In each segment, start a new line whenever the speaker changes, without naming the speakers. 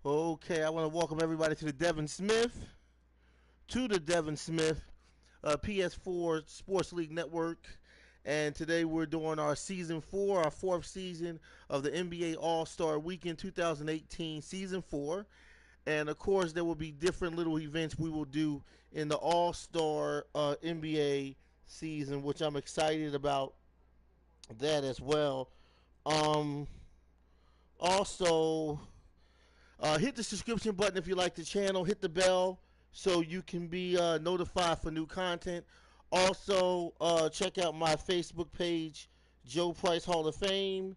Okay, I want to welcome everybody to the Devin Smith, PS4 Sports League Network. And today we're doing our season 4, our fourth season of the NBA All Star Weekend 2018, season 4. And of course, there will be different little events we will do in the All Star NBA season, which I'm excited about that as well. Um, also, hit the subscription button if you like the channel. Hit the bell so you can be notified for new content. Also, check out my Facebook page, Joe Price Hall of Fame,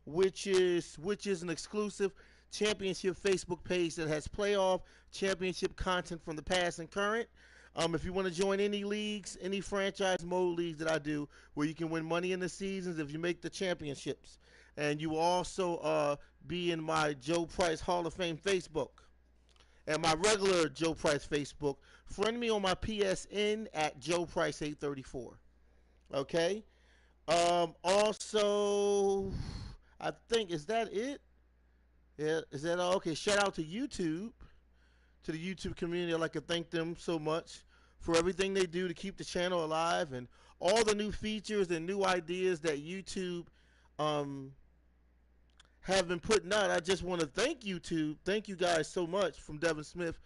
which is an exclusive championship Facebook page that has playoff championship content from the past and current. If you want to join any leagues, any franchise mode leagues that I do, where you can win money in the seasons if you make the championships, and you will also be in my Joe Price Hall of Fame Facebook and my regular Joe Price Facebook. Friend me on my PSN at Joe Price 834. Okay. Also, I think is that it? Yeah, is that all? Okay. Shout out to YouTube, to the YouTube community. I'd like to thank them so much for everything they do to keep the channel alive and all the new features and new ideas that YouTube um, have been putting out. I just want to thank YouTube. Thank you guys so much from Devin Smith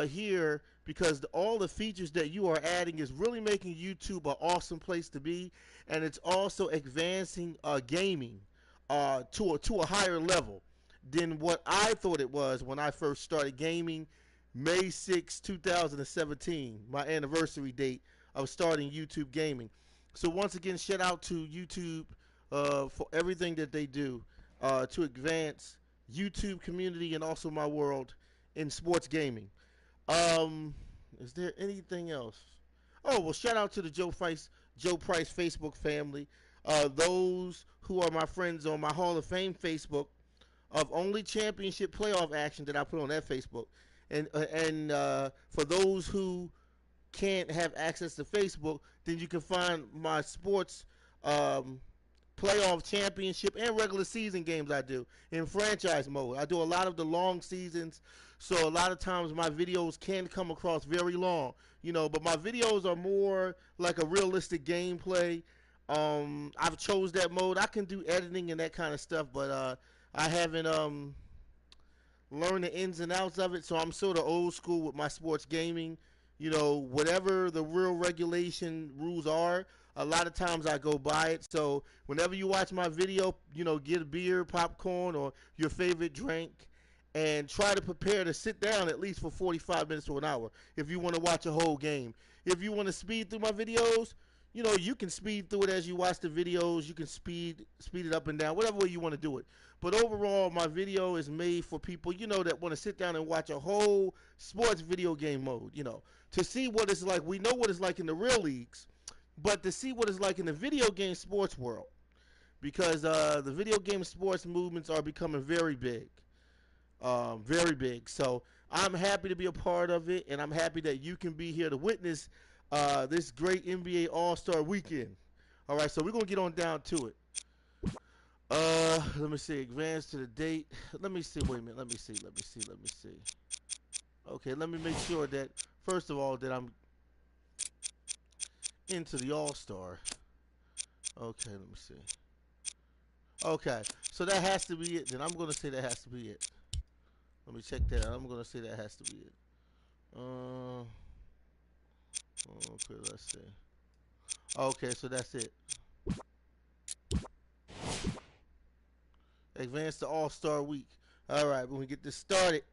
here, because all the features that you are adding is really making YouTube an awesome place to be, and it's also advancing gaming to a higher level than what I thought it was when I first started gaming May 6, 2017, my anniversary date of starting YouTube gaming. So once again, shout out to YouTube for everything that they do to advance YouTube community and also my world in sports gaming. Um, is there anything else? Oh well, shout out to the Joe Price Facebook family. Those who are my friends on my Hall of Fame Facebook of only championship playoff action that I put on that Facebook, and for those who can't have access to Facebook, then you can find my sports um, playoff championship and regular season games I do in franchise mode. I do a lot of the long seasons, so a lot of times my videos can come across very long, but my videos are more like a realistic gameplay. I've chose that mode. I can do editing and that kind of stuff, but I haven't learned the ins and outs of it, so I'm sort of old school with my sports gaming. Whatever the real regulation rules are, a lot of times I go by it. So whenever you watch my video, get a beer, popcorn, or your favorite drink, and try to prepare to sit down at least for 45 minutes to an hour if you want to watch a whole game. If you want to speed through my videos, you can speed through it as you watch the videos. You can speed it up and down, whatever way you want to do it. But overall, my video is made for people, that want to sit down and watch a whole sports video game mode, to see what it's like. We know what it's like in the real leagues, but to see what it's like in the video game sports world, because the video game sports movements are becoming very big, very big. So I'm happy to be a part of it, and I'm happy that you can be here to witness this great NBA All Star Weekend. All right, so we're gonna get on down to it. Let me see. Advance to the date. Let me see. Wait a minute. Let me see. Let me see. Let me see. Okay, let me make sure that first of all that I'm into the All Star. Okay, let me see. Okay, so that has to be it. Then I'm gonna say that has to be it. Let me check that out. I'm gonna say that has to be it. Uh, okay, let's see. Okay, so that's it. Advance to All Star Week. All right, when we get this started.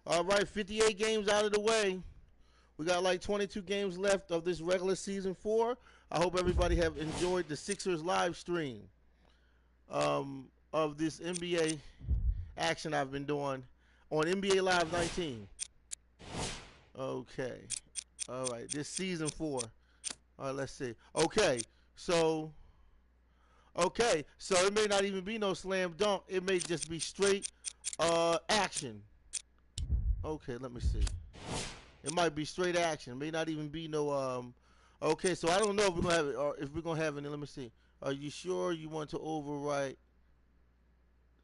All right, 58 games out of the way. We got like 22 games left of this regular season 4. I hope everybody have enjoyed the Sixers live stream of this NBA action I've been doing on NBA Live 19. Okay. All right, this season 4. All right, let's see. Okay, so it may not even be no slam dunk. It may just be straight action. Okay, let me see. It might be straight action. It may not even be no Okay, so I don't know if we're gonna have it or if we're gonna have any. Let me see. Are you sure you want to overwrite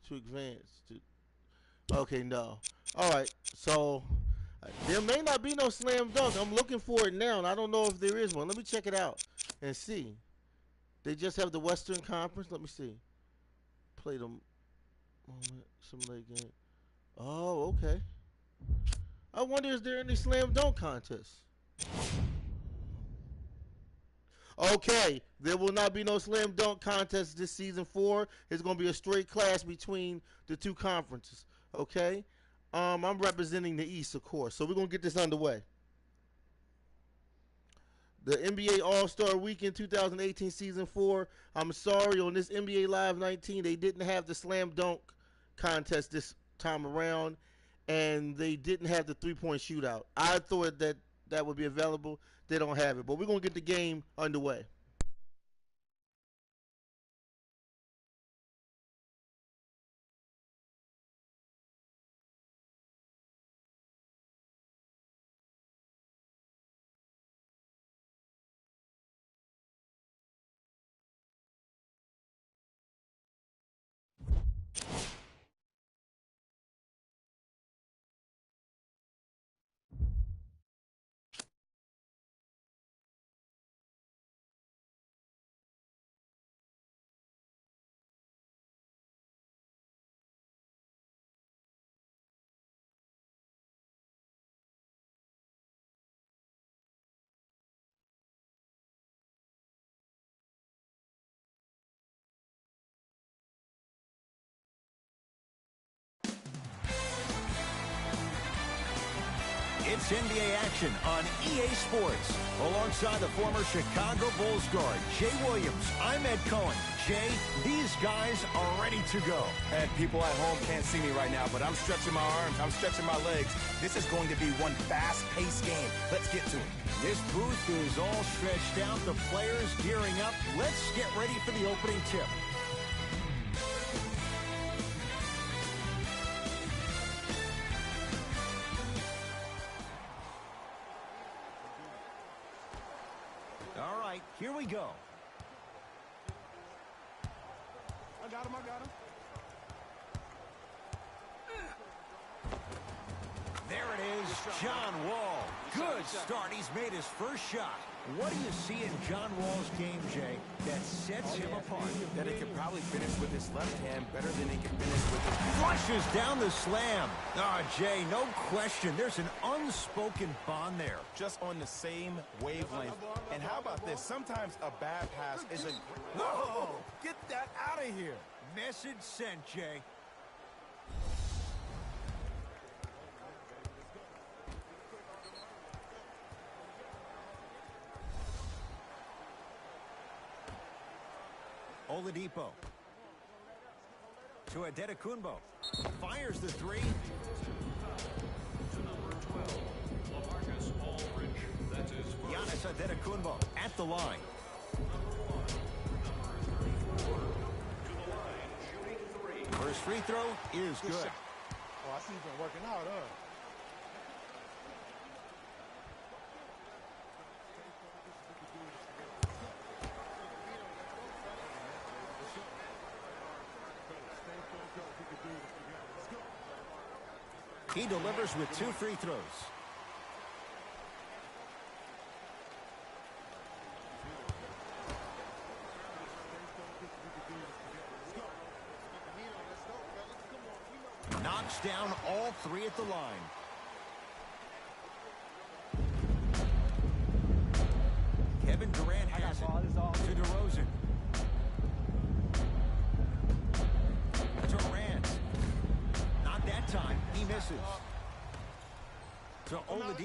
to advance to? Okay, no. All right. So there may not be no slam dunk. I'm looking for it now, and I don't know if there is one. Let me check it out and see. They just have the Western Conference. Let me see. Play them. Moment. Simulate game. Oh, okay. I wonder, is there any slam dunk contests? Okay, there will not be no slam dunk contest this season 4. It's going to be a straight clash between the two conferences. Okay, I'm representing the East, of course. So we're going to get this underway. The NBA All-Star Weekend 2018 Season 4. I'm sorry, on this NBA Live 19, they didn't have the slam dunk contest this time around, and they didn't have the three-point shootout. I thought that that would be available. They don't have it, but we're going to get the game underway.
It's NBA action on EA Sports. Alongside the former Chicago Bulls guard, Jay Williams, I'm Ed Cohen. Jay, these guys are ready to go.
And people at home can't see me right now, but I'm stretching my arms, I'm stretching my legs. This is going to be one fast-paced game. Let's get to it.
This booth is all stretched out. The players gearing up. Let's get ready for the opening tip. All right, here we go.
I got him.
There it is, John Wall. Good start. He's made his first shot. What do you see in John Wall's game, Jay, that sets him apart?
That he can probably finish with his left hand better than he can finish with his
Flushes down the slam. Jay, no question. There's an unspoken bond there.
just on the same wavelength. And how about this? Sometimes a bad pass is a... Whoa! Get that out of here.
Message sent, Jay. Oladipo to Adetokunbo. Fires the three. Giannis Adetokunbo at the line. First free throw is good.
Oh, I see you've been working out, huh?
He delivers with 2 free throws. Knocks down all 3 at the line. Kevin Durant has it to DeRozan. Durant. Not that time. He misses. To Oladipo.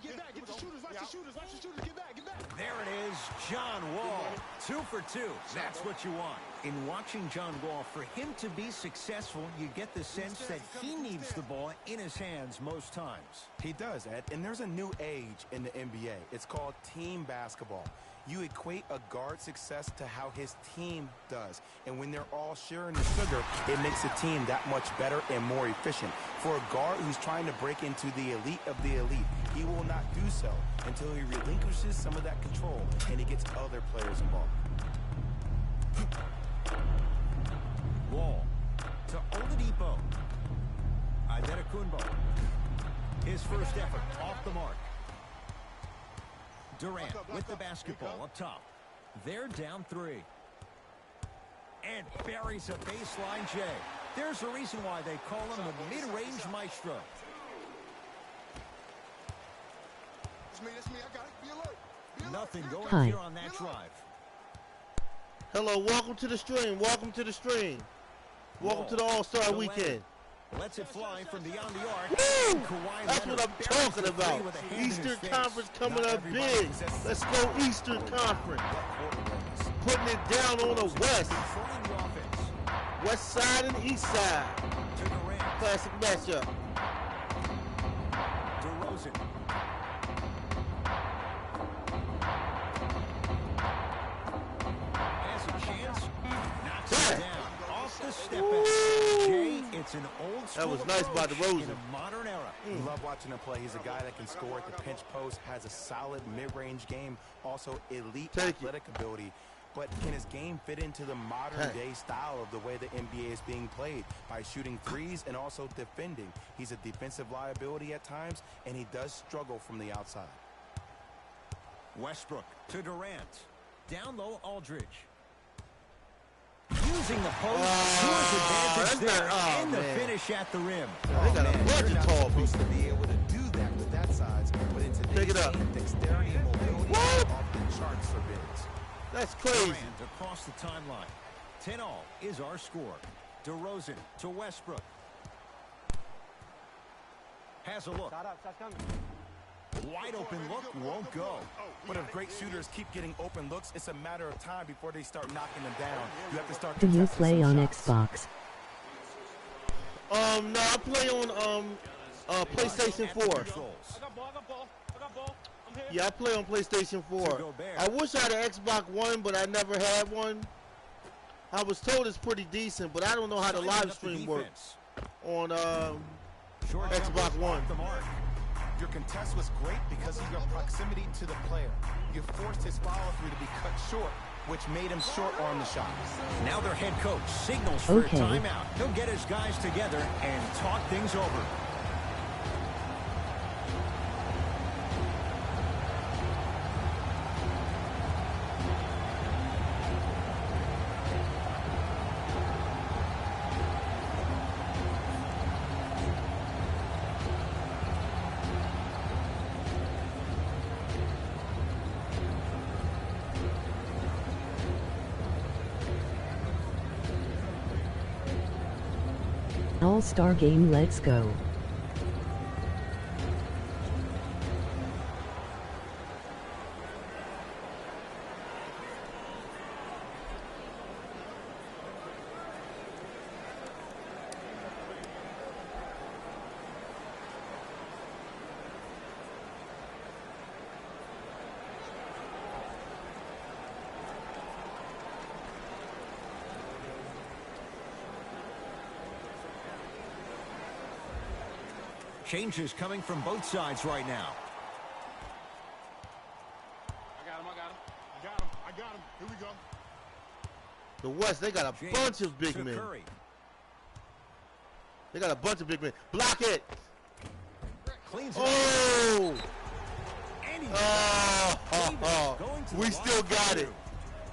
Get back. Get the shooters. Watch the shooters. Watch the shooters. Get back. Get back.
There it is, John Wall. 2 for 2. That's what you want. In watching John Wall, for him to be successful, you get the sense that he needs the ball in his hands most times.
He does, Ed. And there's a new age in the NBA. It's called team basketball. You equate a guard's success to how his team does. And when they're all sharing the sugar, it makes the team that much better and more efficient. For a guard who's trying to break into the elite of the elite, he will not do so until he relinquishes some of that control and he gets other players involved.
Wall to Oladipo. Antetokounmpo. His first effort off the mark. Durant with the basketball up top. They're down 3. And buries a baseline J. There's a reason why they call him the mid-range maestro.
That's me. I got it. Be alert.
Nothing going
Hi.
here on that drive.
Hello, welcome to the stream. Welcome to the stream. Welcome to the All-Star Weekend.
Lets it fly from beyond the arc.
Woo!
Kawhi
That's what
Leonard
I'm
buries
talking
the three
about.
with a hand in his
Eastern
face.
Conference coming
Not
up
everybody
big.
possesses
Let's
that
go
skill.
Eastern Conference.
What quarter awareness?
Putting it down on the West.
Controlling the offense.
West side and East side.
To Durant.
Classic matchup.
DeRozan. Has a chance. Knocks it down. Off the step back. Jay, it's an old school
was nice by
approach
DeRozan.
in a modern era.
Love watching him play. He's a guy that can score at the pinch post, has a solid mid-range game, also elite
Take it.
athletic ability. But can his game fit into the modern-day style of the way the NBA is being played? By shooting threes and also defending. He's a defensive liability at times, and he does struggle from the outside.
Westbrook to Durant. Down low, Aldridge. Using the post to his advantage there, and the finish at the rim.
They got a bunch
You're
of
not
tall
supposed
people.
to be able to do that with that size, but in
Pick
today's
it up.
game, dexterity and mobility
What?
are off the charts for bigs.
That's crazy.
Durant across the timeline. 10-all is our score. DeRozan to Westbrook. Has a look. Wide open look, won't go.
But if great shooters keep getting open looks, it's a matter of time before they start knocking them down. You have to start
Do you
contesting
play
some
on
shots.
Xbox?
No, I play on PlayStation 4.
Controls.
Yeah, I play on PlayStation 4.
Gobert.
I wish I had an Xbox One, but I never had one. I was told it's pretty decent, but I don't know how the
Sizing
live
up the
stream works
defense.
on
Short
Xbox
jumper
One.
off the mark.
Your contest was great because of your proximity to the player. You forced his follow-through to be cut short, which made him short on the shot.
Now their head coach signals for
Okay.
a timeout. He'll get his guys together and talk things over.
All-Star Game, let's go.
Changes coming from both sides right now.
I got him. Here we go.
the West. They got a
James
bunch of big
to
men.
Curry.
They got a bunch of big men. Block it.
Cleans it up.
Oh.
And he's going to
We
the
still
line for
got it.
two.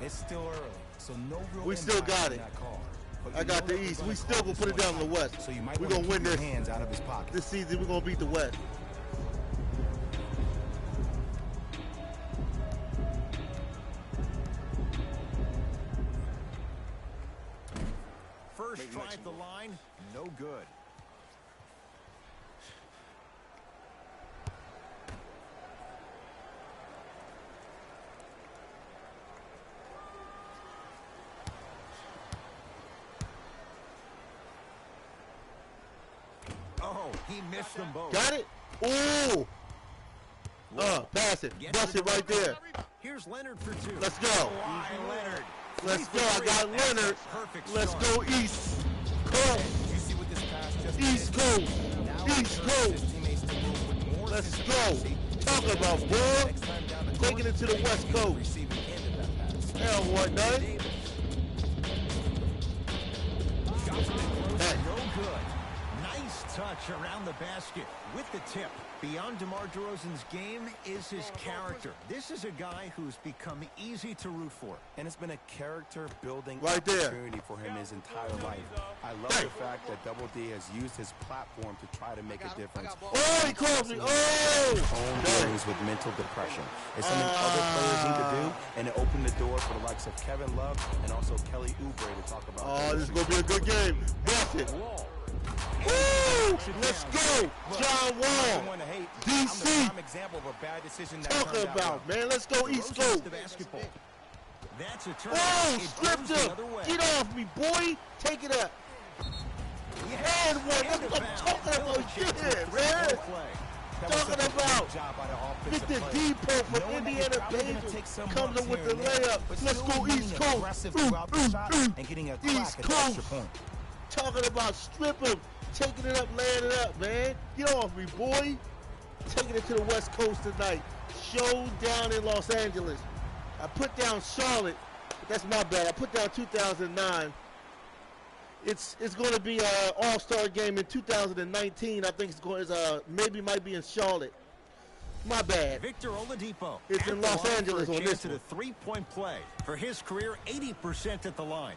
It's still early, so no real
We still
impact
got
on
it.
that call. But
I
you
got
know
the
that
East.
they're
We
gonna
still
call
gonna
this
put it
one
down to the
tight,
West.
So you might
We
wanna
gonna win
keep your
this.
hands out of his pocket.
This season, we're going to beat the West.
First try at the line, no good. Oh, he missed them both.
Got it? Ooh. Pass it.
Gets
Bust
to
it
the
right
rim.
there.
Here's Leonard for two.
Let's go.
Kawhi Leonard.
Let's
Three
go.
for
I
three.
got
That's a
Leonard.
perfect
Let's
start.
go East Coast.
You see what this pass just
East
did?
Coast.
Now
East
he encourages
Coast.
his teammates to move with more
Let's
consistency.
go. Talk about, boy.
Next time down the
Taking
court,
it to the
they
West
can be the
Coast.
receiving end of that pass.
Hell, what, none?
Shots been close,
Hey.
no good. Nice touch around the basket with the tip. Beyond DeMar DeRozan's game is his character. This is a guy who's become easy to root for.
And it's been a character-building
Right there.
opportunity for him his entire life. I love the fact that Double D has used his platform to try to make a difference.
Oh, he calls me. Oh!
Own dealings with mental depression. It's something other players need to do, and it opened the door for the likes of Kevin Love and also Kelly Oubre to talk about.
Oh, this is going to be a good game. Bust it. Woo! Let's go, John Wall. DC. Talking about, man. Let's go East Coast.
That's a turn.
Oh, stripped him. Get off me, boy. Take it up. And one. That's what I'm talking about. Yeah, man. Talking about Victor Depot from Indiana Pacers comes in with the layup. Let's go East Coast.
And getting a
East Coast. Talking about stripping, taking it up, laying it up, man. Get off me, boy. Taking it to the West Coast tonight. Showdown in Los Angeles. I put down Charlotte, but that's my bad. I put down 2009. It's going to be an All-Star game in 2019. I think maybe might be in Charlotte. My bad.
Victor Oladipo.
It's in Los Angeles on this
one. A three-point play for his career, 80% at the line.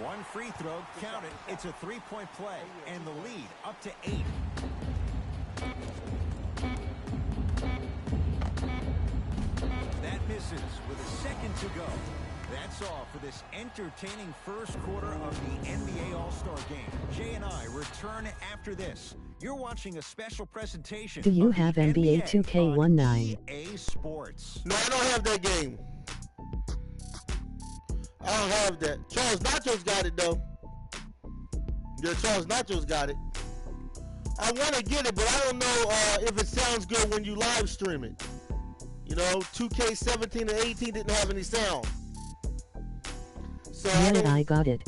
One free throw, count it. It's a three-point play, and the lead up to 8. That misses with a second to go. That's all for this entertaining first quarter of the NBA All-Star Game. Jay and I return after this. You're watching a special presentation.
Do you have NBA 2K19?
EA Sports.
No, I don't have that game. I don't have that. Charles Nachos got it, though. Yeah, Charles Nachos got it. I want to get it, but I don't know if it sounds good when you live stream it. You know, 2K17 and 18 didn't have any sound. So
I got it.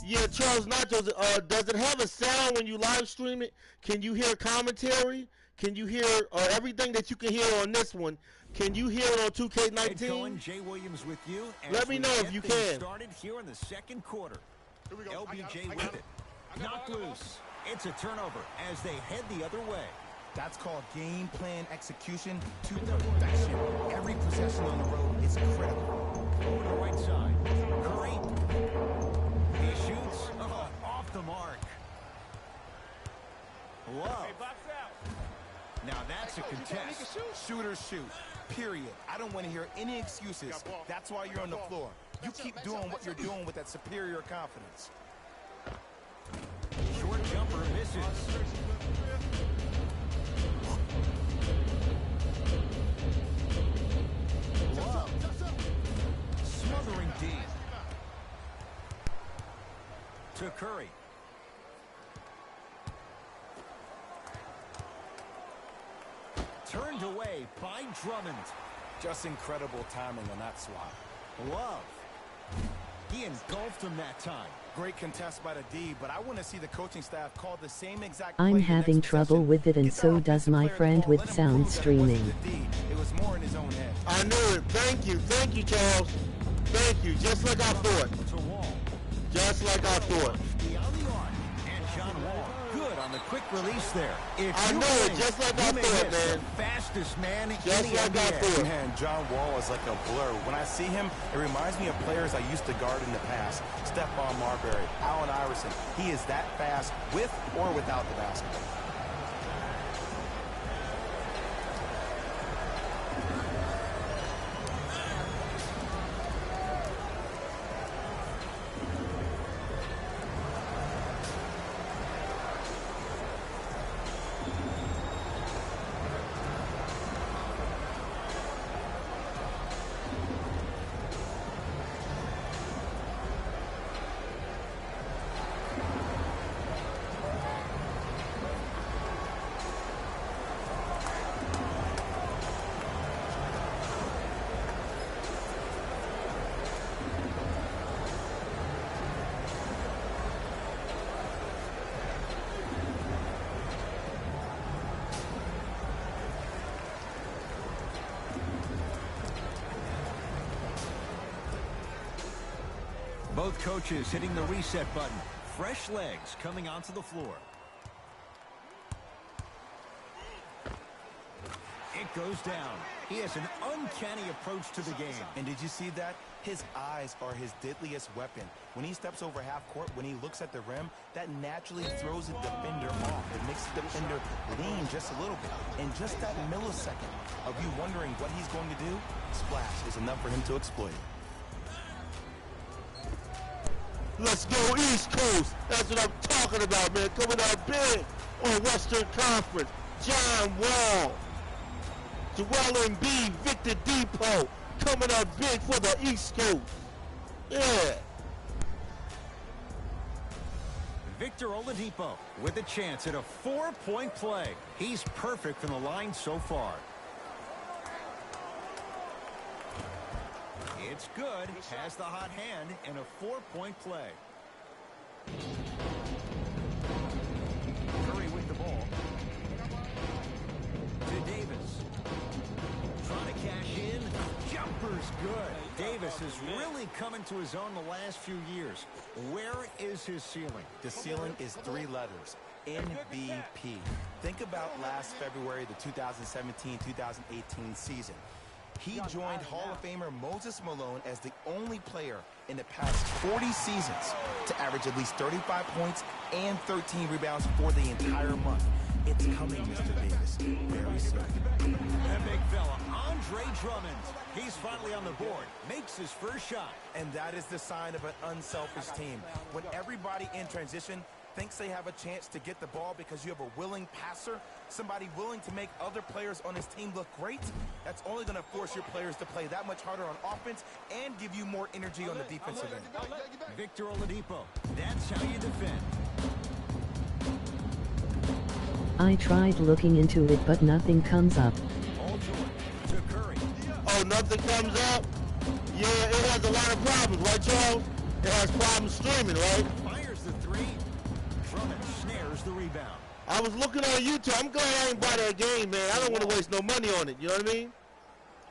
Yeah, Charles Nachos, does it have a sound when you live stream it? Can you hear commentary? Can you hear everything that you can hear on this one? Can you hear it on 2K19?
Jay Williams with you.
Let me know if you can.
Started here in the second quarter. LBJ with it. Knocked loose. It's a turnover as they head the other way.
That's called game plan execution to perfection. Every possession on the road is critical.
Over the right side. Curry. He shoots off the mark. Love. Now that's a contest.
Shooters shoot. Period. I don't want to hear any excuses. That's why you're on the floor. You keep doing what you're doing with that superior confidence.
Short jumper misses. Love. Smothering deep. To Curry. Turned away by Drummond.
Just incredible timing on that swap.
Love. He engulfed him that time.
Great contest by the D, but I want to see the coaching staff call the same exact
I'm
play
having
next
trouble
possession.
with it, and
Get the
so
offensive
does my
player
friend
the ball.
with
Let him
sound
prove that it
streaming.
wasn't the D. It was more in his own head.
I knew it. Thank you, Charles. Thank you. Just like I thought.
To Wall.
Just like I thought.
Beyond the arc. And John Wall. Good on the quick release there. If
I
you
know it,
blink,
just like
you
I
may
thought,
miss
man.
the fastest man
Just
in the
like I
NBA.
thought.
Man, John Wall is like a blur. When I see him, it reminds me of players I used to guard in the past. Stephon Marbury, Allen Iverson. He is that fast with or without the basketball.
Both coaches hitting the reset button. Fresh legs coming onto the floor. It goes down. He has an uncanny approach to the game.
And did you see that? His eyes are his deadliest weapon. When he steps over half court, when he looks at the rim, that naturally throws the defender off. It makes the defender lean just a little bit. And just that millisecond of you wondering what he's going to do, splash is enough for him to exploit it.
Let's go East Coast. That's what I'm talking about, man. Coming out big on Western Conference. John Wall, Joel Embiid, Victor Depot coming out big for the East Coast. Yeah.
Victor Oladipo with a chance at a 4-point play. He's perfect from the line so far. It's good. Has the hot hand and a 4-point play. Curry with the ball. To Davis. Trying to cash in. Jumper's good. Davis is really coming to his own the last few years. Where is his ceiling?
The ceiling is 3 letters. MVP. Think about last February, the 2017-2018 season. He joined Hall of Famer Moses Malone as the only player in the past 40 seasons to average at least 35 points and 13 rebounds for the entire month. It's coming, Mr. Davis, very soon.
That big fella, Andre Drummond. He's finally on the board, makes his first shot.
And that is the sign of an unselfish team. When everybody in transition thinks they have a chance to get the ball because you have a willing passer, somebody willing to make other players on his team look great, that's only going to force your players to play that much harder on offense and give you more energy on the defensive end.
Victor Oladipo, that's how you defend.
I tried looking into it but nothing comes up.
Paul George to Curry.
Oh, nothing comes up? Yeah, it has a lot of problems, right, Charles? It has problems streaming, right?
Fires the 3. Drummond snares the rebound.
I was looking on YouTube. I'm glad I ain't buy that game, man. I don't want to waste no money on it. You know what I mean?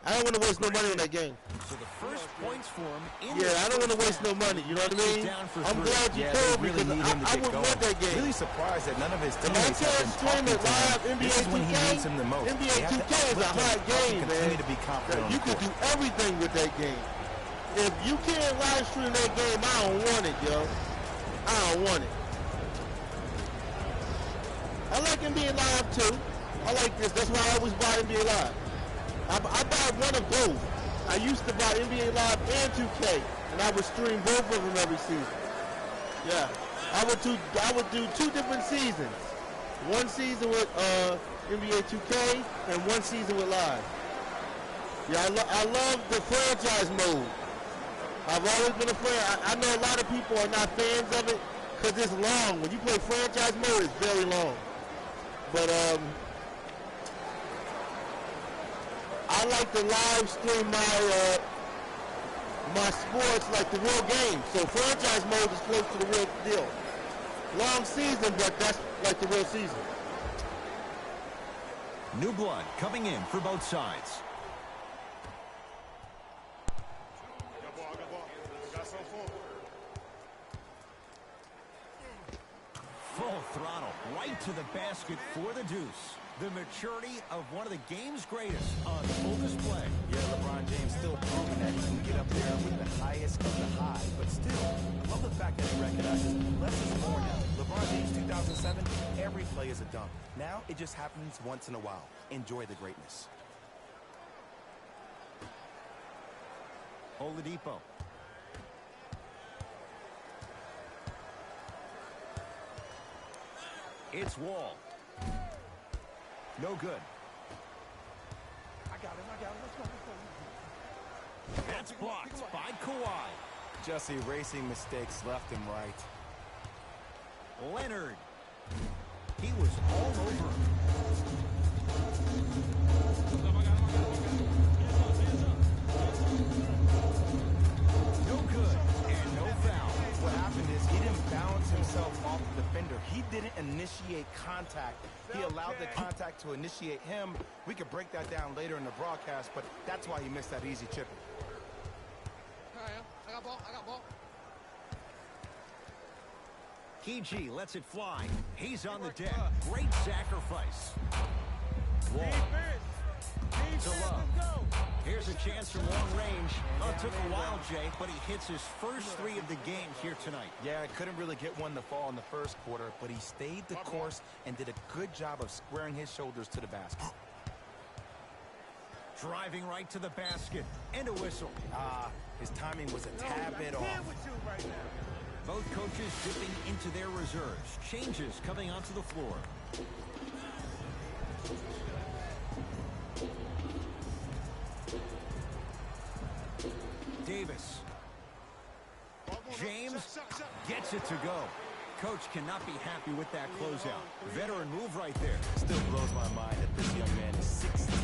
I don't want to waste no money on that game.
So the first points for him in
Yeah, I don't want to waste no money. You know what I mean? I'm glad you told me because I would want that game.
Really surprised that none of his
If I
teammates have
can't
been
stream
talking
it
to
live,
him.
NBA
This is when he
2K,
needs him the most.
NBA
They have to
2K is a
uplift him
hot game,
and continue
man.
to be confident on
You
the
can
court.
do everything with that game. If you can't live stream that game, I don't want it, yo. I don't want it. I like NBA Live too. I like this. That's why I always buy NBA Live. I buy one of both. I used to buy NBA Live and 2K, and I would stream both of them every season. Yeah, I would do 2 different seasons. One season with NBA 2K and one season with Live. Yeah, I love the franchise mode. I've always been a fan. I know a lot of people are not fans of it because it's long. When you play franchise mode, it's very long. But I like to live stream my sports like the real game. So franchise mode is close to the real deal. Long season, but that's like the real season.
New blood coming in for both sides. Full throttle, right to the basket for the deuce. The maturity of one of the game's greatest on full display.
Yeah, LeBron James still proving that he can get up there with the highest of the high. But still, love the fact that he recognizes less is more now. LeBron James 2007, every play is a dunk. Now it just happens once in a while. Enjoy the greatness.
Oladipo. It's Wall. No good.
I got him. Let's go.
That's blocked by Kawhi.
Just erasing mistakes left and right.
Leonard. He was all over him. No good and no foul.
What happened is he didn't balance himself off the defender. He didn't initiate contact. He allowed the contact to initiate him. We could break that down later in the broadcast, but that's why he missed that easy chip.
I got ball.
PG lets it fly. He's on the deck. Great sacrifice. Wall. To Love. Here's a chance from long range. Oh, it took a while, Jay, but he hits his first 3 of the game here tonight.
Yeah, couldn't really get one to fall in the first quarter, but he stayed the course and did a good job of squaring his shoulders to the basket.
Driving right to the basket. And a whistle.
His timing was a tad bit off.
Both coaches dipping into their reserves. Changes coming onto the floor. Davis. James gets it to go. Coach cannot be happy with that closeout. Veteran move right there.
Still blows my mind that this young man is 16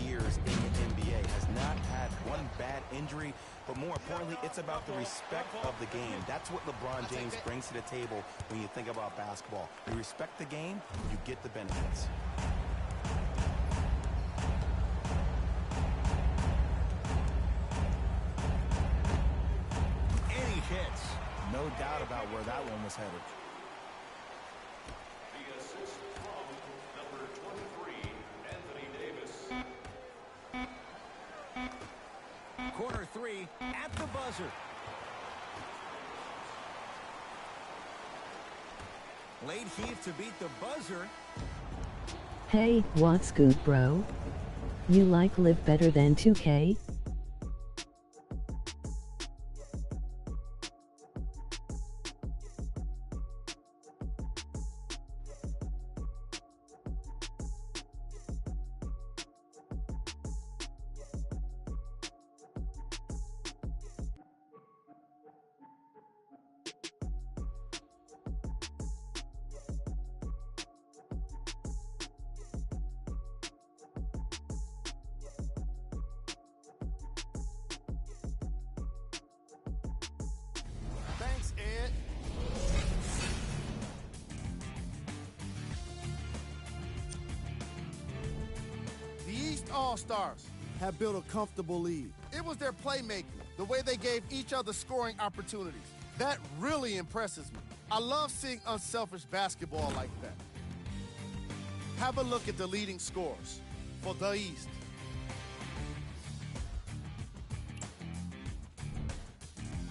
years in the NBA, has not had one bad injury, but more importantly, it's about the respect of the game. That's what LeBron James brings to the table when you think about basketball. You respect the game, you get the benefits.
And he hits.
No doubt about where that one was headed.
The assist from number 23, Anthony Davis.
Corner 3 at the buzzer. Late heave to beat the buzzer.
Hey, what's good, bro? You like live better than 2K?
Thanks, Ed. The East All-Stars have built a comfortable lead. It was their playmaking, the way they gave each other scoring opportunities. That really impresses me. I love seeing unselfish basketball like that. Have a look at the leading scorers for the East.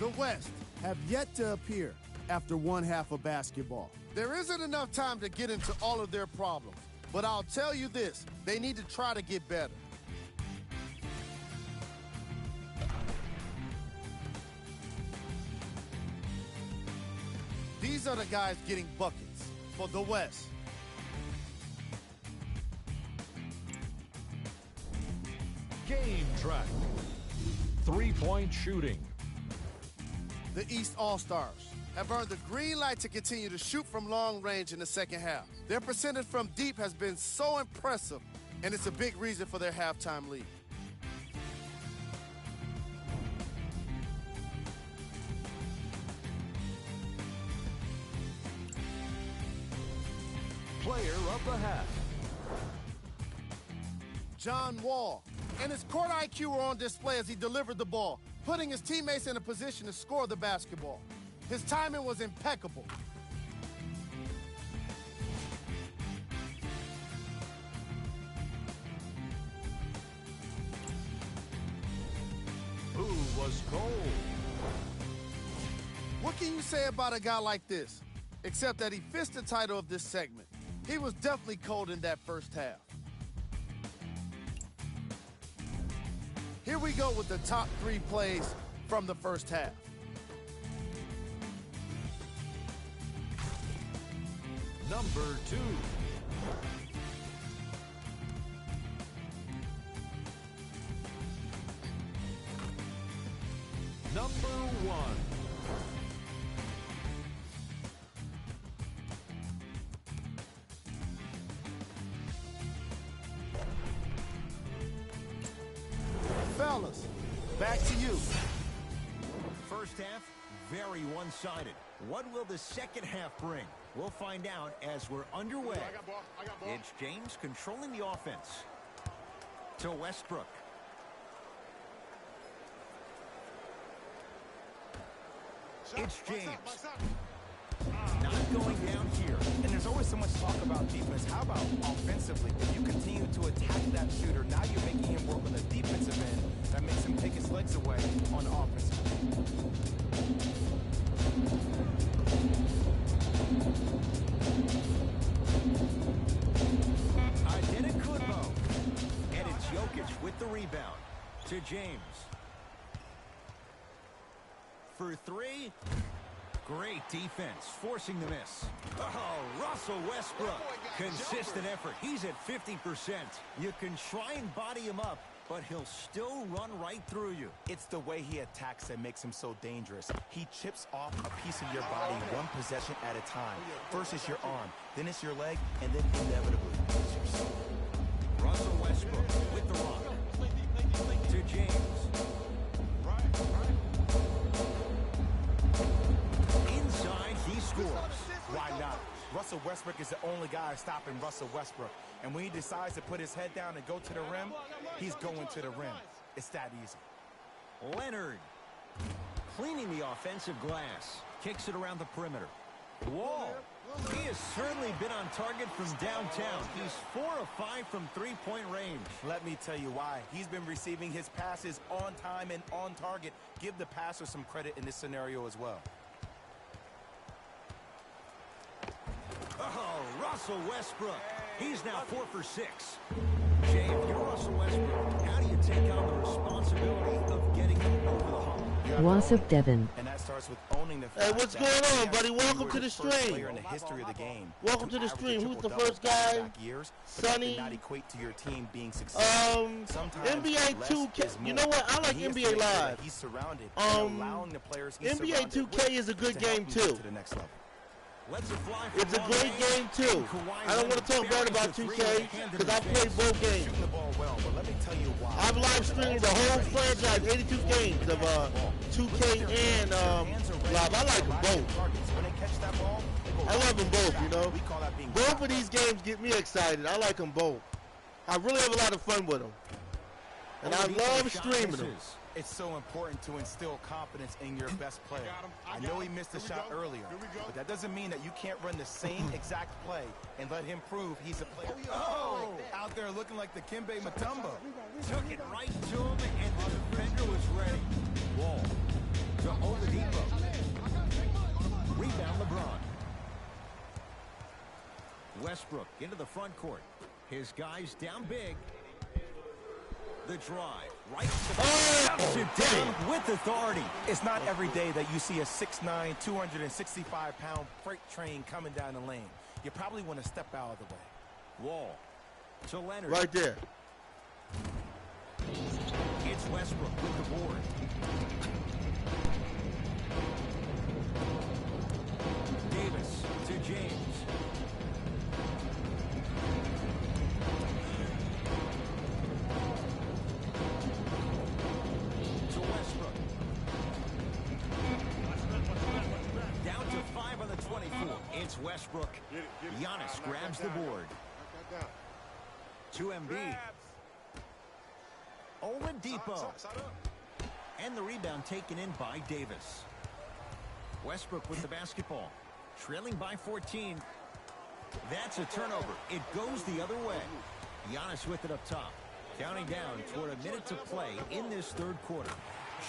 The West have yet to appear after one half of basketball. There isn't enough time to get into all of their problems, but I'll tell you this, they need to try to get better. These are the guys getting buckets for the West.
Game track. 3-point shooting.
The East All-Stars have earned the green light to continue to shoot from long range in the second half. Their percentage from deep has been so impressive, and it's a big reason for their halftime lead.
Player of the half.
John Wall and his court IQ were on display as he delivered the ball, putting his teammates in a position to score the basketball. His timing was impeccable.
Who was cold?
What can you say about a guy like this? Except that he fits the title of this segment. He was definitely cold in that first half. Here we go with the top 3 plays from the first half.
Number 2. Number 1.
Fellas, back to you.
First half, very one-sided. What will the second half bring? We'll find out as we're underway.
I got ball.
It's James controlling the offense. To Westbrook. It's James. Not going down here.
And there's always so much talk about defense. How about offensively? If you continue to attack that shooter, now you're making him work on the defensive end. That makes him take his legs away on the offensive end.
Adetokunbo. And it's Jokic with the rebound. To James. For three. Great defense, forcing the miss. Oh, Russell Westbrook. Consistent effort. He's at 50%. You can try and body him up, but he'll still run right through you.
It's the way he attacks that makes him so dangerous. He chips off a piece of your body one possession at a time. First it's your arm, then it's your leg, and then inevitably it's your soul.
Russell Westbrook with the rock. To James. Inside, he scores.
Why not? Russell Westbrook is the only guy stopping Russell Westbrook. And when he decides to put his head down and go to the rim, he's going to the rim. It's that easy.
Leonard. Cleaning the offensive glass. Kicks it around the perimeter. Wall. He has certainly been on target from downtown. He's 4 of 5 from three-point range.
Let me tell you why. He's been receiving his passes on time and on target. Give the passer some credit in this scenario as well.
Oh, Russell Westbrook. He's now 4 for 6. Jay, if you're Russell Westbrook, how do you take on the responsibility of getting him over the hump?
What's up, Devin?
And that starts with owning the fact
Hey, what's
that
going on,
he
buddy?
has
Welcome
been
to the
the first
stream.
player in the history of the game
Welcome to the
average a
stream. Who's the
triple-double
first guy?
back-to-back years, but that
Sonny.
did not equate to your team being successful. Sometimes
NBA
less
2K.
is
You
more.
know what? I like
He has to
NBA
make sure that
Live.
He's surrounded and allowing the players he's
NBA
surrounded
2K
with
is a good
to help
game,
him get
too.
to the next level.
Let's fly from
It's a
long
great
range.
game, too.
And Kawhi
I don't want to talk
Leonard
bad about
buries a
2K
three with a hand in
because I
his
played
face.
both games.
Shooting the ball well, but let me tell you why.
I've live streamed the whole franchise, 82 games of 2K and Live. I like them both.
When they catch that ball, they go
I love them both, you know.
We call that being
Both of these games get me excited. I like them both. I really have a lot of fun with them. And I love streaming them.
It's so important to instill confidence in your best player. I know he missed the shot earlier, but that doesn't mean that you can't run the same exact play and let him prove he's a player. Oh, out there looking like the Kimbe Mutombo.
Took it right to him, and the defender was ready. Wall to Oladipo. Rebound LeBron. Westbrook into the front court. His guys down big. The drive. Right to the it down with authority.
It's not every day that you see a 6'9", 265-pound freight train coming down the lane. You probably want to step out of the way.
Wall to Leonard.
Right there.
It's Westbrook with the board. Davis to James. To Westbrook. Down to 5 on the 24. It's Westbrook. Giannis grabs the board. To Embiid. Oladipo. And the rebound taken in by Davis. Westbrook with the basketball. Trailing by 14. That's a turnover. It goes the other way. Giannis with it up top. Counting down toward a minute to play in this third quarter.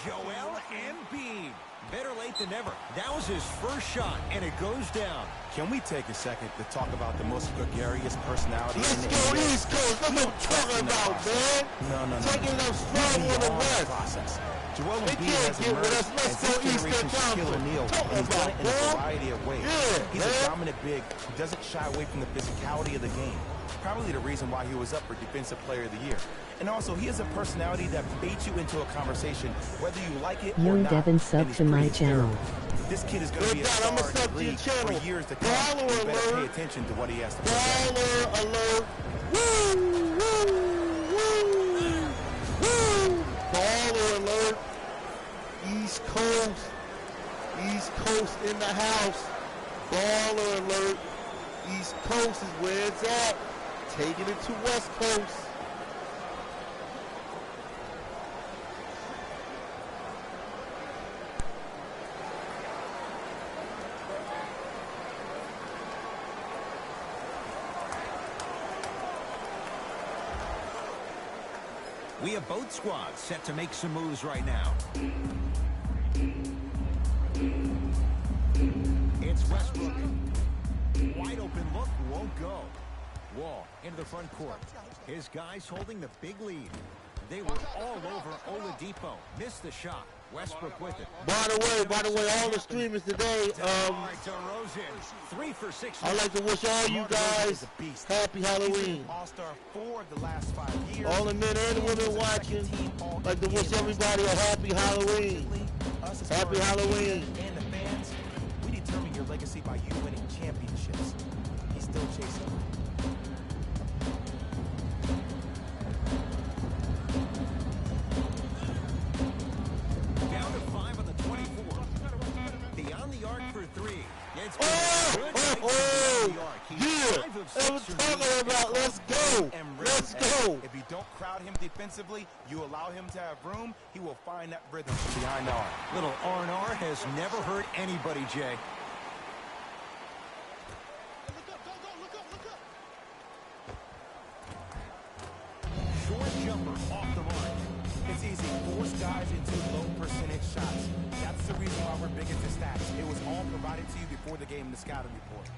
Joel Embiid. Better late than never. That was his first shot, and it goes down.
Can we take a second to talk about the most gregarious personality
Let's
in the
go
NBA?
East Coast. That's what I'm talking about, man.
No.
Taking them strong on the
Beyond
West.
process. Joel
They
Embiid
can't
has
get with us.
emerged
Let's
as
go
this
Eastern
generation's Shaquille
Conference.
O'Neal,
Talk
and he's done it in a
about,
variety of ways.
Yeah,
He's
man.
a dominant big who doesn't shy away from the physicality of the game. Probably the reason why he was up for Defensive Player of the Year. And also, he has a personality that baits you into a conversation, whether you like it or
Yo,
not.
Devin,
and
sub
he's
to my
pretty
channel.
terrible. This kid is going to be a
Good God, I'ma
star in
sub
the
to your
league
channel.
for years to come.
Baller
You better pay
alert.
attention to what he has to say.
Baller alert. Woo, woo, woo, woo. Baller alert. East Coast. East Coast in the house. Baller alert. East Coast is where it's at. Taking it to West Coast.
We have both squads set to make some moves right now. It's Westbrook. Wide open look, won't go. Wall into the front court. His guys holding the big lead. They were all over Oladipo. Missed the shot. Westbrook with it.
By the way, all the streamers today,
DeRozan, 3 for 6.
I'd like to wish all you guys happy Halloween.
All-star 4 of the last 5 years.
All the men and women watching, I'd like to wish everybody a happy Halloween. Happy Halloween.
And the fans, we determine your legacy by you winning championships. He's still chasing.
Down to 5 on the 24. Beyond the arc for 3. It's
Oh, yeah. That's what I'm talking about. Let's go. Let's go.
If you don't crowd him defensively, you allow him to have room, he will find that rhythm from behind the arc.
Little R&R has never hurt anybody, Jay. Short jumper off the mark.
It's easy. Force guys into low percentage shots. That's the reason why we're big into stats. It was all provided to you before the game in the scouting report.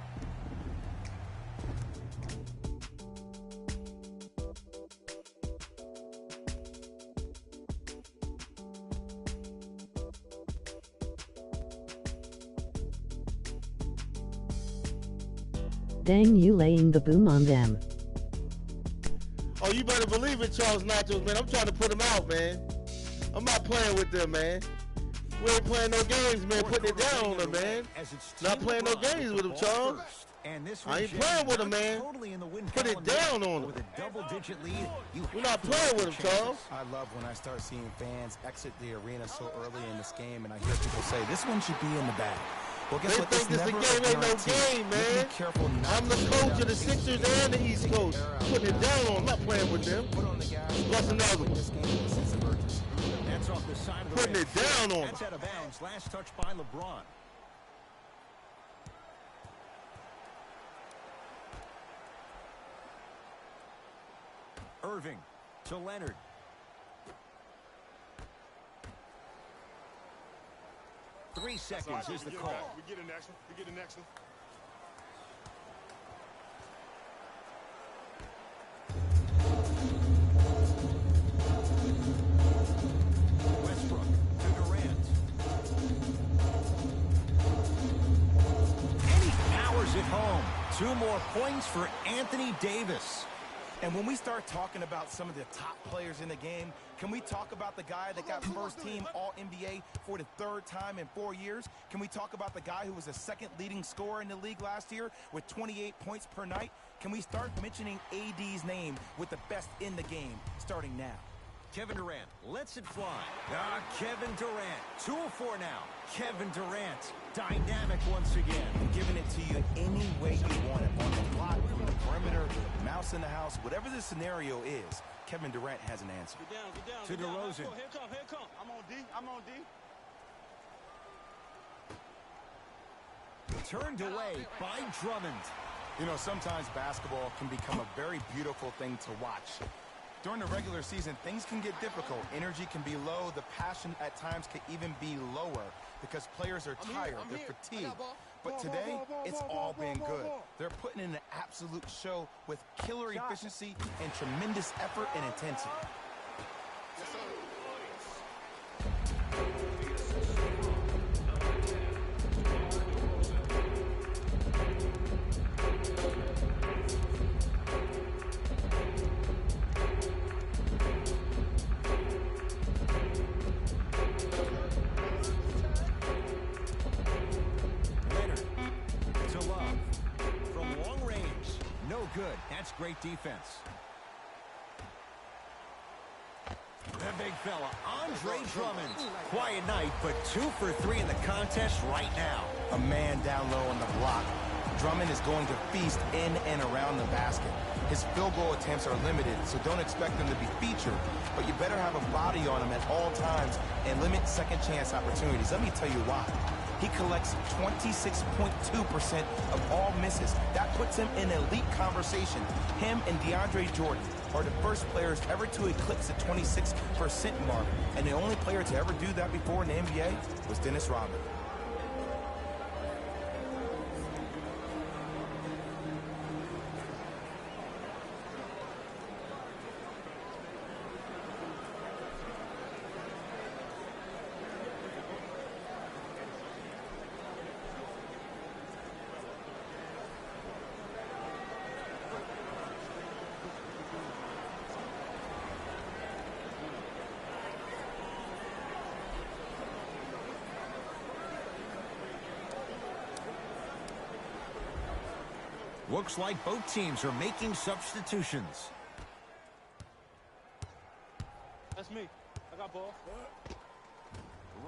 Dang you laying the boom on them.
Oh, you better believe it, Charles Nachos, man. I'm trying to put them out, man. I'm not playing with them, man. We ain't playing no games, man. Putting it down on them, man. Not playing no games with them, Charles. I ain't playing with them, man. Put it down on them.
With a double-digit lead,
We're not playing with them, Charles.
I love when I start seeing fans exit the arena so early in this game, and I hear people say, this one should be in the bag. Well, guess
They
what?
think this a game, ain't no game, man. I'm the coach of the Sixers and the East Coast. Putting it down on them, not playing with them. Plus another one.
That's off the side of the
Putting
rim.
it down on
That's
them.
out of bounds. Last touch by LeBron. Irving to Leonard. Three seconds is the call.
We get the next one. We get the next one.
Westbrook to Durant. And he powers it home. 2 more points for Anthony Davis.
And when we start talking about some of the top players in the game, can we talk about the guy that got first team All-NBA for the 3rd time in 4 years? Can we talk about the guy who was the 2nd leading scorer in the league last year with 28 points per night? Can we start mentioning AD's name with the best in the game starting now?
Kevin Durant lets it fly. Kevin Durant, 2 of 4 now. Kevin Durant, dynamic once again.
Giving it to you any way you want it. On the block, from the perimeter, mouse in the house, whatever the scenario is, Kevin Durant has an answer.
Get down, get down.
To DeRozan.
Here come. I'm on D. I'm on D.
Turned away by Drummond.
You know, sometimes basketball can become a very beautiful thing to watch. During the regular season, things can get difficult. Energy can be low. The passion at times can even be lower because players are tired. They're fatigued. But today, it's all been good. They're putting in an absolute show with killer efficiency and tremendous effort and intensity.
Good. That's great defense. The big fella, Andre Drummond. Quiet night, but 2 for 3 in the contest right now.
A man down low on the block. Drummond is going to feast in and around the basket. His field goal attempts are limited, so don't expect them to be featured. But you better have a body on him at all times and limit second chance opportunities. Let me tell you why. He collects 26.2% of all misses. That puts him in elite conversation. Him and DeAndre Jordan. are the first players ever to eclipse the 26% mark, and the only player to ever do that before in the NBA was Dennis Rodman.
Looks like both teams are making substitutions.
That's me. I got ball.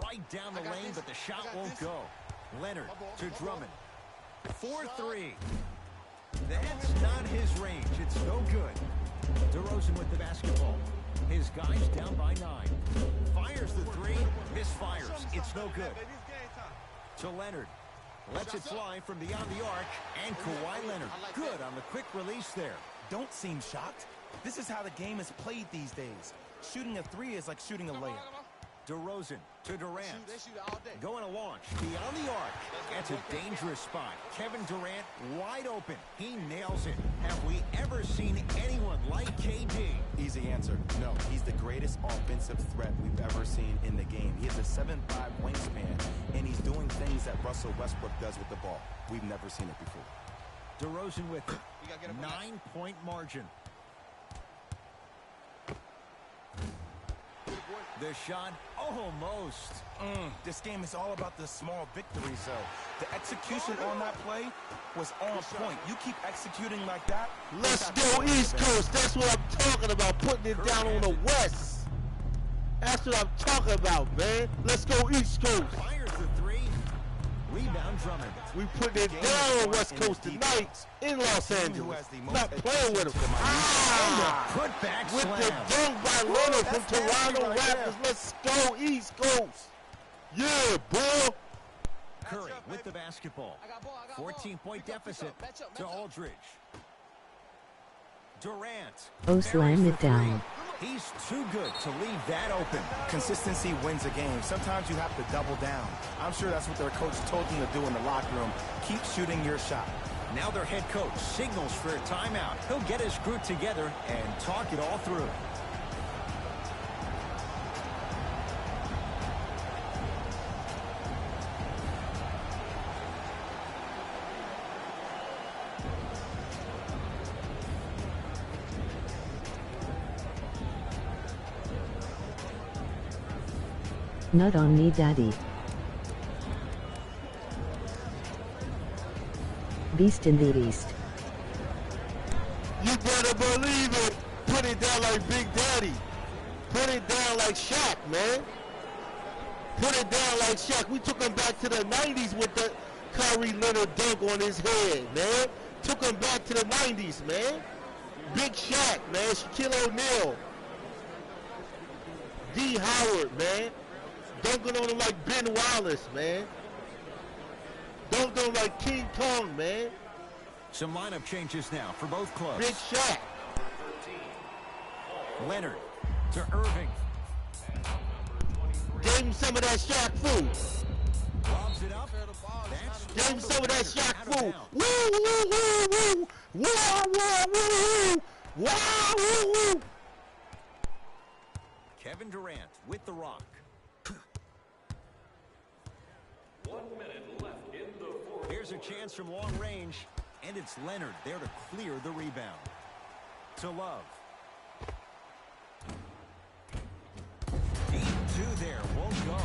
Right down the lane, but the shot won't go. Leonard to Drummond. 4-3. That's not his range. It's no good. DeRozan with the basketball. His guys down by 9. Fires the 3. Misfires. It's no good. To Leonard. Lets it fly from beyond the arc, and Kawhi Leonard. Good on the quick release there.
Don't seem shocked. This is how the game is played these days. Shooting a 3 is like shooting a layup.
DeRozan to Durant. Going to launch beyond the arc. That's a dangerous spot. Kevin Durant wide open. He nails it. Have we ever seen anyone like KD?
Easy answer. No, he's the greatest offensive threat we've ever seen in the game. He has a 7'5" wingspan, and he's doing things that Russell Westbrook does with the ball. We've never seen it before.
DeRozan with 9-point margin. The shot almost.
This game is all about the small victories, though. The execution on that play was on point. You keep executing like that.
Let's go East Coast. That's what I'm talking about. Putting it down on the West. That's what I'm talking about, man. Let's go East Coast.
Fires the 3. Rebound Drummond.
We put it down on West Coast tonight in Los Angeles. Not playing with them.
Put back
With
slam.
the dunk by Leonard from Toronto Raptors. Let's go East Coast. Yeah, boy.
Curry with the basketball. 14-point deficit to Aldridge. Durant.
Oh, slam it down.
He's too good to leave that open.
Consistency wins a game. Sometimes you have to double down. I'm sure that's what their coach told them to do in the locker room. Keep shooting your shot.
Now their head coach signals for a timeout. He'll get his group together and talk it all through.
Nut on me, daddy. Beast in the East.
You better believe it. Put it down like Big Daddy. Put it down like Shaq, man. Put it down like Shaq. We took him back to the 90s with the Kyrie Leonard dunk on his head, man. Took him back to the 90s, man. Big Shaq, man. Shaquille O'Neal. D. Howard, man. Dunking on him like Ben Wallace, man. Dunking on him like King Kong, man.
Some lineup changes now for both clubs.
Big Shaq.
Leonard to Irving.
Gave him some of that Shaq food.
Lobs it up.
Gave him some of that Shaq
Out of
food.
bounds.
Woo, woo, woo, woo. Wow, wow, woo, woo. Wow, woo, woo.
Kevin Durant with the rock.
1 minute left in the fourth.
Here's a chance from long range, and it's Leonard there to clear the rebound. To Love. Deep 2 there, won't go.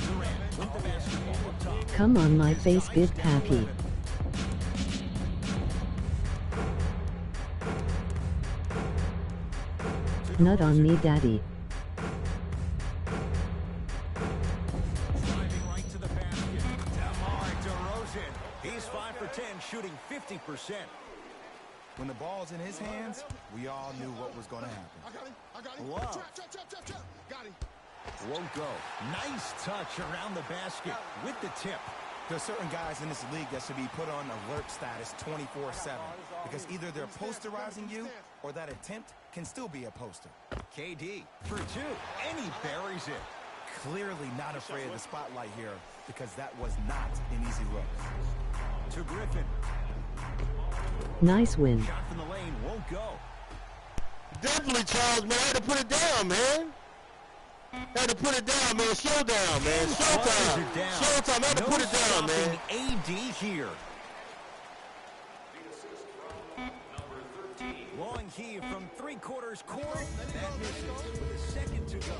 Durant with the basketball up top.
Come on my face, Big Pappy. Nut on me, daddy.
Driving right to the basket. DeMar DeRozan. He's 5 for 10, shooting 50%.
When the ball's in his hands, we all knew what was going to happen.
Love. Won't go. Nice touch around the basket with the tip.
There are certain guys in this league that should be put on alert status 24/7 because either they're posterizing you or that attempt can still be a poster.
KD for two, and he buries it.
Clearly not afraid of the spotlight here because that was not an easy look.
To Griffin.
Nice win.
Shot from the lane won't go.
Definitely, Charles, man. I had to put it down, man. Had to put it down, man. Showdown, man. Showtime.
It down.
Showtime. I had to put it down, man.
AD here. Long heave from three-quarters court. That misses with a second to go.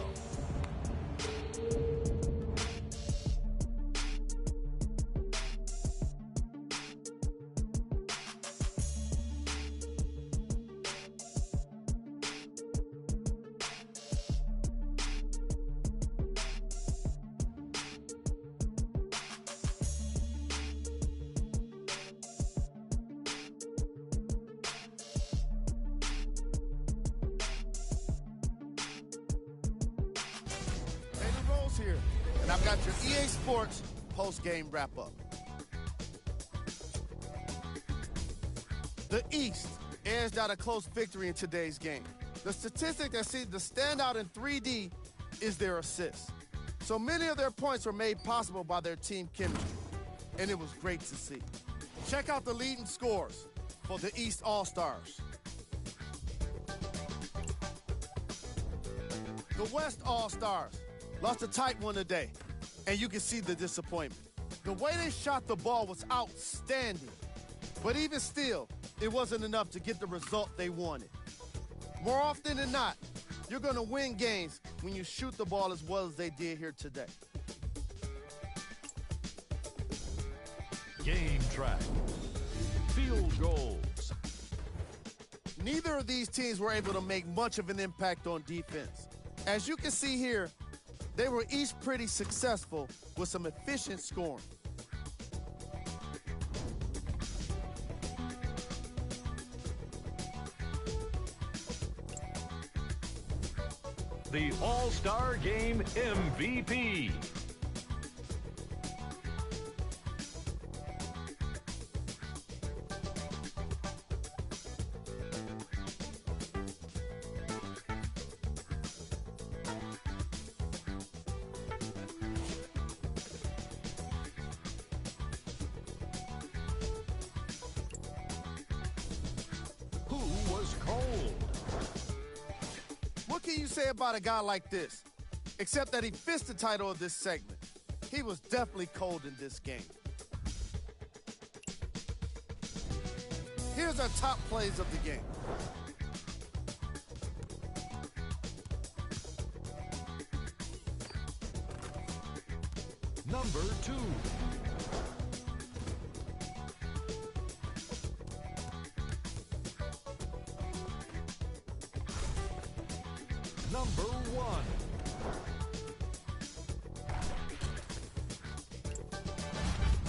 Here, and I've got your EA Sports post-game wrap-up. The East edged out a close victory in today's game. The statistic that seems to stand out in 3D is their assists. So many of their points were made possible by their team chemistry, and it was great to see. Check out the leading scores for the East All-Stars. The West All-Stars lost a tight one today, and you can see the disappointment. The way they shot the ball was outstanding, but even still, it wasn't enough to get the result they wanted. More often than not, you're going to win games when you shoot the ball as well as they did here today.
Game track. Field goals.
Neither of these teams were able to make much of an impact on defense. As you can see here, they were each pretty successful with some efficient scoring.
The All-Star Game MVP. Who was cold?
What can you say about a guy like this? Except that he fits the title of this segment. He was definitely cold in this game. Here's our top plays of the game.
Number 2. Number 1.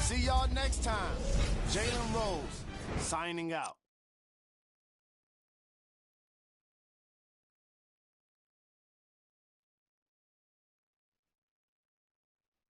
See y'all next time. Jalen Rose signing out.